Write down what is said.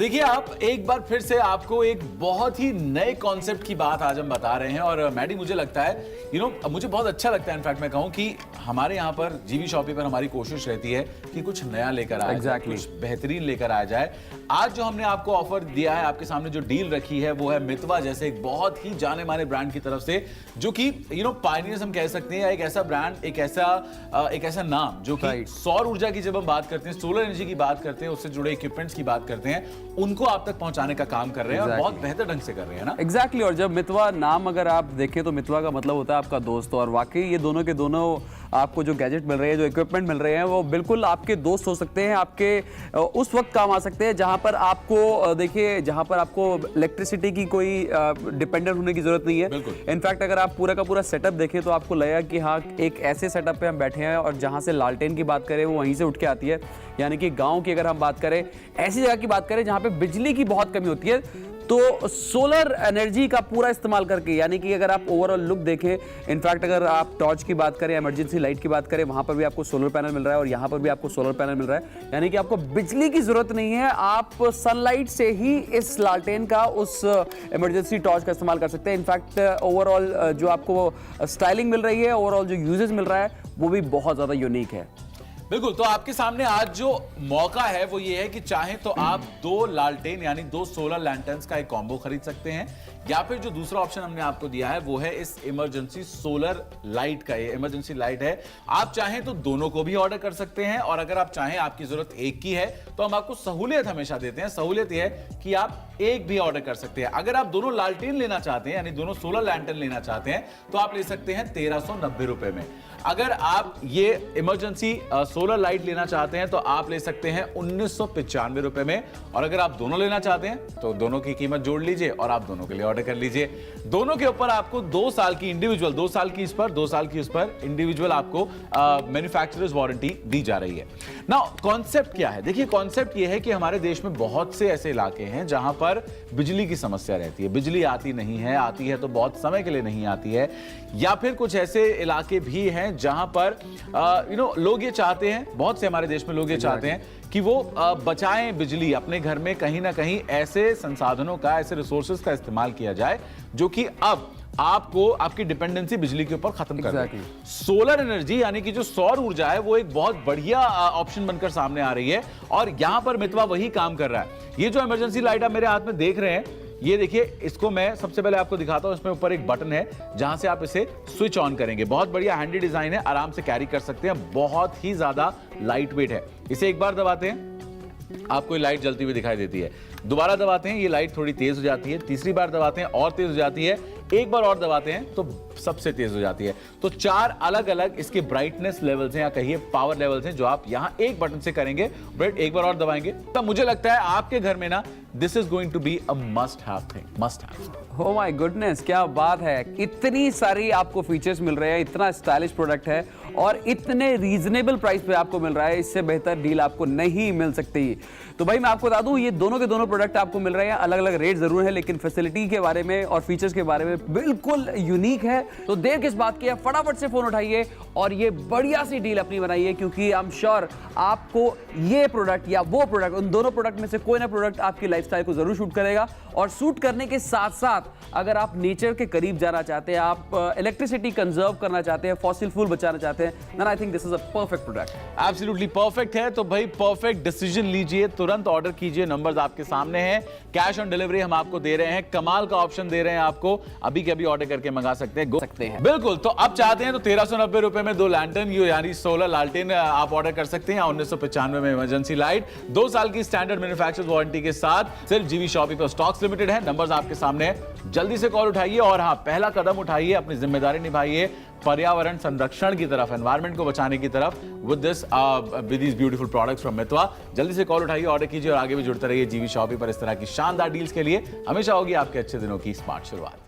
देखिए, आप एक बार फिर से आपको एक बहुत ही नए कॉन्सेप्ट की बात आज हम बता रहे हैं। और मैडी, मुझे लगता है मुझे बहुत अच्छा लगता है इनफैक्ट मैं कहूं कि हमारे यहाँ पर जीवी शॉपी पर हमारी कोशिश रहती है कि कुछ नया लेकर आया जाए, कुछ बेहतरीन लेकर आया जाए। आज जो हमने आपको ऑफर दिया है, आपके सामने जो डील रखी है, वो है मितवा जैसे एक बहुत ही जाने माने ब्रांड की तरफ से, जो कि पायनियर्स हम कह सकते हैं। एक ऐसा ब्रांड, एक ऐसा नाम जो कि सौर ऊर्जा की जब हम बात करते हैं, सोलर एनर्जी की बात करते हैं, उससे जुड़े इक्विपमेंट्स की बात करते हैं, उनको आप तक पहुंचाने का काम कर रहे हैं और बहुत बेहतर ढंग से कर रहे हैं ना। एग्जैक्टली। और जब मितवा नाम अगर आप देखें तो मितवा का मतलब होता है आपका दोस्त। और वाकई ये दोनों के दोनों आपको जो गैजेट मिल रहे हैं, जो इक्विपमेंट मिल रहे हैं, वो बिल्कुल आपके दोस्त हो सकते हैं, आपके उस वक्त काम आ सकते हैं जहां पर आपको देखिए, जहां पर आपको इलेक्ट्रिसिटी की कोई डिपेंडेंट होने की जरूरत नहीं है। इनफैक्ट अगर आप पूरा का पूरा सेटअप देखें तो आपको लगेगा कि हाँ, एक ऐसे सेटअप पे हम बैठे हैं और जहां से लालटेन की बात करें वो वहीं से उठ के आती है। यानी कि गांव की अगर हम बात करें, ऐसी जगह की बात करें जहां पे बिजली की बहुत कमी होती है, तो सोलर एनर्जी का पूरा इस्तेमाल करके, यानी कि अगर आप ओवरऑल लुक देखें, इनफैक्ट अगर आप टॉर्च की बात करें, इमरजेंसी लाइट की बात करें, वहां पर भी आपको सोलर पैनल मिल रहा है और यहां पर भी आपको सोलर पैनल मिल रहा है। यानी कि आपको बिजली की जरूरत नहीं है, आप सनलाइट से ही इस लालटेन का, उस इमरजेंसी टॉर्च का इस्तेमाल कर सकते हैं। इनफैक्ट ओवरऑल जो आपको स्टाइलिंग मिल रही है, ओवरऑल जो यूजेज मिल रहा है, वो भी बहुत ज्यादा यूनिक है। बिल्कुल। तो आपके सामने आज जो मौका है वो ये है कि चाहे तो आप दो लालटेन यानी दो सोलर लैंटर्न्स का एक कॉम्बो खरीद सकते हैं, या फिर जो दूसरा ऑप्शन हमने आपको दिया है वो है इस इमरजेंसी सोलर लाइट का। ये इमरजेंसी लाइट है, आप चाहें तो दोनों को भी ऑर्डर कर सकते हैं। और अगर आप चाहें, आपकी जरूरत एक की है, तो हम आपको सहूलियत हमेशा देते हैं। सहूलियत यह है कि आप एक भी ऑर्डर कर सकते हैं। अगर आप दोनों लालटेन लेना चाहते हैं, यानी दोनों सोलर लैंटर्न लेना चाहते हैं, तो आप ले सकते हैं 1390 रुपए में। अगर आप ये इमरजेंसी सोलर लाइट लेना चाहते हैं तो आप ले सकते हैं 1995 रुपए में। और अगर आप दोनों लेना चाहते हैं तो दोनों की कीमत जोड़ लीजिए और आप दोनों के लिए ऑर्डर कर लीजिए। दोनों के ऊपर आपको 2 साल की इंडिविजुअल, 2 साल की इस पर, 2 साल की उस पर इंडिविजुअल आपको मैन्युफैक्चरर्स वारंटी दी जा रही है। नाउ कॉन्सेप्ट क्या है? देखिए, कॉन्सेप्ट ये है कि हमारे देश में बहुत से ऐसे इलाके हैं जहां पर बिजली की समस्या रहती है। बिजली आती नहीं है, आती है तो बहुत समय के लिए नहीं आती है, या फिर कुछ ऐसे इलाके भी हैं जहां पर लोग ये चाहते हैं, बहुत से हमारे देश में लोग ये चाहते हैं कि वो बचाएं बिजली। अपने घर में कहीं ना कहीं ऐसे संसाधनों का, ऐसे रिसोर्सेज का इस्तेमाल किया जाए जो कि अब आपको आपकी डिपेंडेंसी बिजली के ऊपर खत्म कर दे। सोलर एनर्जी यानी कि जो सौर ऊर्जा है, वो एक बहुत बढ़िया ऑप्शन बनकर सामने आ रही है और यहां पर मितवा वही काम कर रहा है। ये जो इमरजेंसी लाइट आप मेरे हाथ में देख रहे हैं, ये देखिए, इसको मैं सबसे पहले आपको दिखाता हूं। इसमें ऊपर एक बटन है जहां से आप इसे स्विच ऑन करेंगे। बहुत बढ़िया हैंडी डिजाइन है, आराम से कैरी कर सकते हैं, बहुत ही ज्यादा लाइट वेट है। इसे एक बार दबाते हैं, आपको ये लाइट जलती हुई दिखाई देती है। दोबारा दबाते हैं, ये लाइट थोड़ी तेज हो जाती है। तीसरी बार दबाते हैं और तेज हो जाती है। एक बार और दबाते हैं तो सबसे तेज हो जाती है। तो 4 अलग अलग इसके ब्राइटनेस लेवल्स हैं, या कहिए पावर लेवल्स हैं, जो आप यहां एक बटन से करेंगे। बट एक बार और दबाएंगे तो मुझे लगता है आपके घर में ना, this is going to be a must have thing, must have. Oh my goodness, क्या बात है! इतनी सारी आपको फीचर्स मिल रहे हैं, इतना स्टाइलिश प्रोडक्ट है और इतने रीजनेबल प्राइस पे आपको मिल रहा है। इससे बेहतर डील आपको नहीं मिल सकती। तो भाई मैं आपको बता दूं, ये दोनों के दोनों प्रोडक्ट आपको मिल रहे हैं। अलग अलग रेट जरूर है, लेकिन फैसिलिटी के बारे में और फीचर्स के बारे में बिल्कुल यूनिक है। तो देर किस बात की है, फटाफट से फोन उठाइए और ये बढ़िया सी डील अपनी बनाइए, क्योंकि आई एम श्योर आपको ये प्रोडक्ट या वो प्रोडक्ट, उन दोनों प्रोडक्ट में से कोई ना प्रोडक्ट आपकी लाइफस्टाइल को जरूर शूट करेगा। और शूट करने के साथ साथ अगर आप नेचर के करीब जाना चाहते हैं, आप इलेक्ट्रिसिटी कंजर्व करना चाहते हैं, फॉसिल फ्यूल बचाना चाहते हैं, then I think this is a perfect product. Absolutely perfect है। तो भाई परफेक्ट डिसीजन लीजिए, तुरंत ऑर्डर कीजिए। नंबर्स आपके सामने हैं। कैश ऑन डिलीवरी हम आपको दे रहे हैं, कमाल का ऑप्शन दे रहे हैं आपको। अभी के अभी ऑर्डर करके मंगा सकते हैं। बिल्कुल। तो अब चाहते हैं तो 1390 रुपए में 2 लैंटर्न यानी सोलर लालटेन आप ऑर्डर कर सकते हैं, या 1995 में इमरजेंसी लाइट, 2 साल की स्टैंडर्ड मैन्युफैक्चरर्स वारंटी के साथ। सिर्फ जीवी शॉपी पर स्टॉक्स लिमिटेड है। नंबर्स आपके सामने है, जल्दी से कॉल उठाइए और हाँ, पहला कदम उठाइए, अपनी जिम्मेदारी निभाइए पर्यावरण संरक्षण की तरफ, एनवायरनमेंट को बचाने की तरफ with this beautiful products from मितवा। जल्दी से कॉल उठाइए, ऑर्डर कीजिए और आगे भी जुड़ते रहिए जीवी शॉपी पर। इस तरह की शानदार डील्स के लिए हमेशा होगी आपके अच्छे दिनों की स्मार्ट शुरुआत।